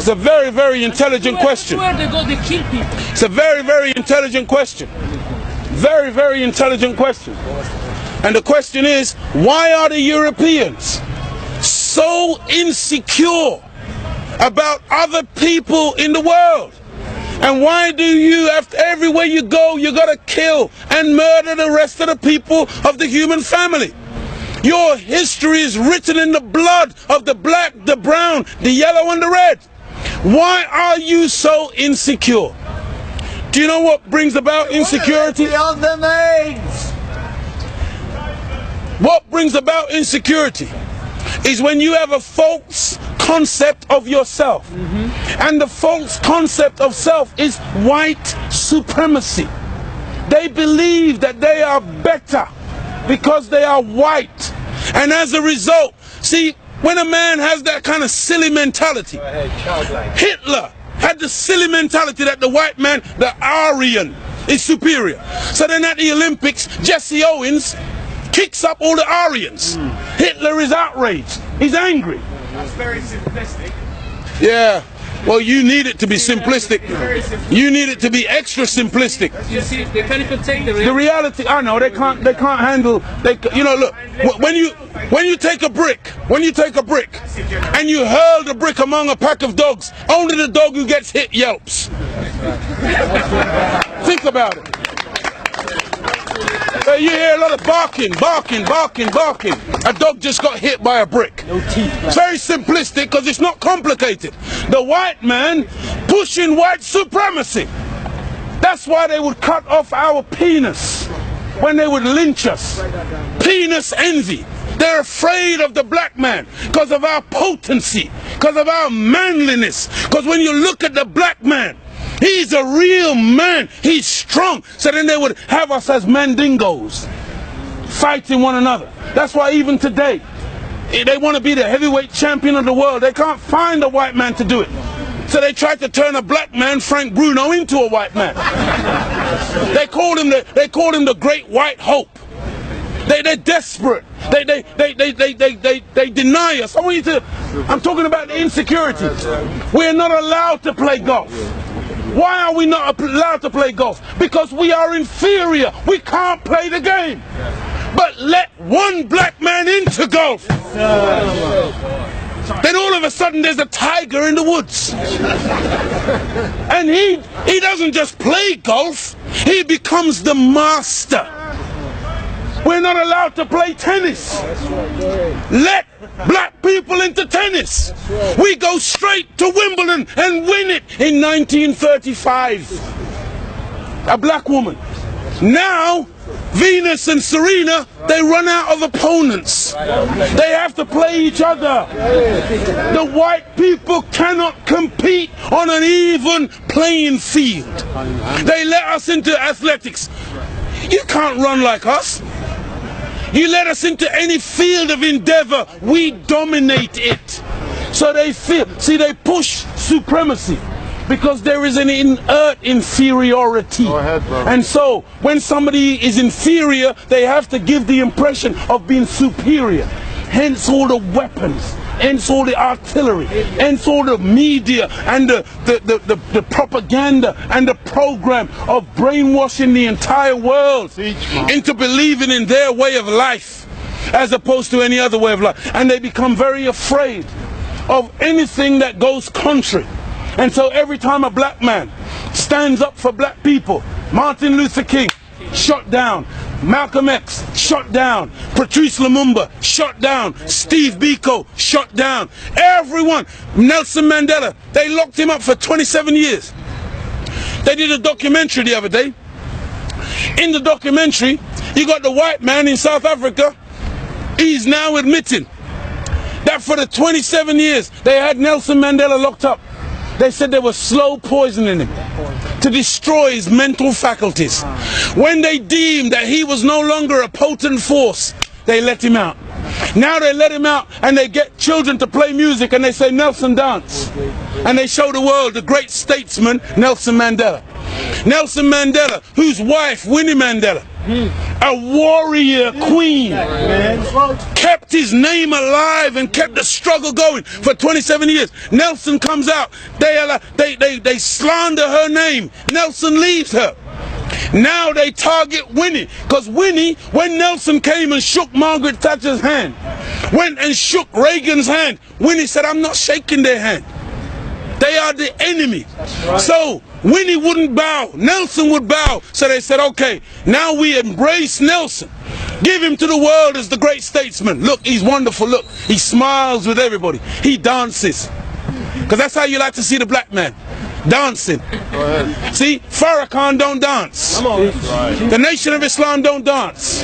It's a very, very intelligent question. Where they go, they kill people. It's a very, very intelligent question. Very, very intelligent question. And the question is, why are the Europeans so insecure about other people in the world? And why do you, after everywhere you go, you gotta kill and murder the rest of the people of the human family? Your history is written in the blood of the black, the brown, the yellow, and the red. Why are you so insecure? Do you know what brings about insecurity? What brings about insecurity is when you have a false concept of yourself. And the false concept of self is white supremacy. They believe that they are better because they are white. And as a result, see, when a man has that kind of silly mentality, Hitler had the silly mentality that the white man, the Aryan, is superior. So then at the Olympics, Jesse Owens kicks up all the Aryans. Hitler is outraged. He's angry. That's very simplistic. Yeah. Well, you need it to be simplistic. You need it to be extra simplistic. You see, they can't even take the reality. I know they can't handle. You know, look. When you take a brick, and you hurl the brick among a pack of dogs, only the dog who gets hit yelps. Think about it. You hear a lot of barking. A dog just got hit by a brick. It's very simplistic because it's not complicated. The white man pushing white supremacy. That's why they would cut off our penis when they would lynch us. Penis envy. They're afraid of the black man because of our potency, because of our manliness. Because when you look at the black man, he's a real man. He's strong. So then they would have us as mandingos, fighting one another. That's why even today, they want to be the heavyweight champion of the world. They can't find a white man to do it. So they tried to turn a black man, Frank Bruno, into a white man. They called him the Great White Hope. They're desperate. They deny us. I'm talking about the insecurity. We're not allowed to play golf. Why are we not allowed to play golf? Because we are inferior. We can't play the game. But let one black man into golf. Then all of a sudden there's a tiger in the woods. And he doesn't just play golf, he becomes the master. We're not allowed to play tennis. Let black people into tennis. We go straight to Wimbledon and win it in 1935. A black woman. Now, Venus and Serena, they run out of opponents. They have to play each other. The white people cannot compete on an even playing field. They let us into athletics. You can't run like us. You let us into any field of endeavor, we dominate it. So they push supremacy because there is an inert inferiority. Go ahead, bro. And so when somebody is inferior, they have to give the impression of being superior. Hence all the weapons, hence all the artillery, hence all the media and the propaganda and the program of brainwashing the entire world into believing in their way of life as opposed to any other way of life. And they become very afraid of anything that goes contrary. And so every time a black man stands up for black people, Martin Luther King, shot down. Malcolm X, shot down. Patrice Lumumba, shot down. Steve Biko, shot down. Everyone. Nelson Mandela, they locked him up for 27 years. They did a documentary the other day. In the documentary, you got the white man in South Africa. He's now admitting that for the 27 years they had Nelson Mandela locked up, they said they were slow poisoning him to destroy his mental faculties. When they deemed that he was no longer a potent force, they let him out. Now they let him out and they get children to play music and they say, Nelson dance. And they show the world the great statesman, Nelson Mandela. Nelson Mandela, whose wife, Winnie Mandela, a warrior queen, kept his name alive and kept the struggle going for 27 years. Nelson comes out, they slander her name. Nelson leaves her. Now they target Winnie, because Winnie, when Nelson came and shook Margaret Thatcher's hand, went and shook Reagan's hand, Winnie said, I'm not shaking their hand. They are the enemy. So Winnie wouldn't bow, Nelson would bow. So they said, okay, now we embrace Nelson. Give him to the world as the great statesman. Look, he's wonderful. Look, he smiles with everybody. He dances. Because that's how you like to see the black man. Dancing. See, Farrakhan don't dance. The Nation of Islam don't dance.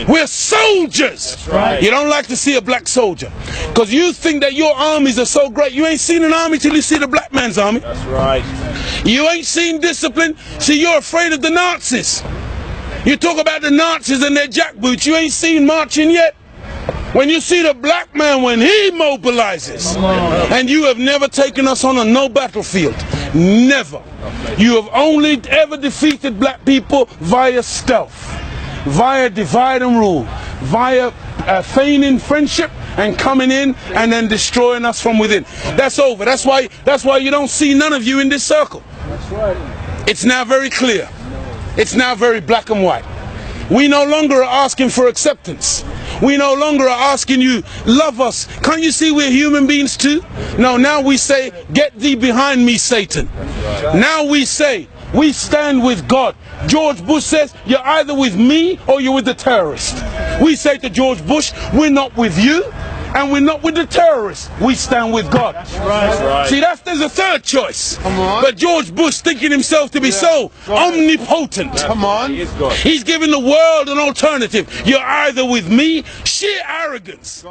We're soldiers. You don't like to see a black soldier because you think that your armies are so great. You ain't seen an army till you see the black man's army. That's right. You ain't seen discipline. See, you're afraid of the Nazis. You talk about the Nazis and their jackboots. You ain't seen marching yet. When you see the black man, when he mobilizes, and you have never taken us on no battlefield, never. You have only ever defeated black people via stealth, via divide and rule, via feigning friendship and coming in and then destroying us from within. That's over. That's why you don't see none of you in this circle. It's now very clear. It's now very black and white. We no longer are asking for acceptance. We no longer are asking you, love us. Can't you see we're human beings too? No, now we say, get thee behind me, Satan. Now we say, we stand with God. George Bush says, you're either with me or you're with the terrorists. We say to George Bush, we're not with you and we're not with the terrorists. We stand with God. See, there's a third choice. But George Bush, thinking himself to be so omnipotent, he's giving the world an alternative. You're either with me, sheer arrogance.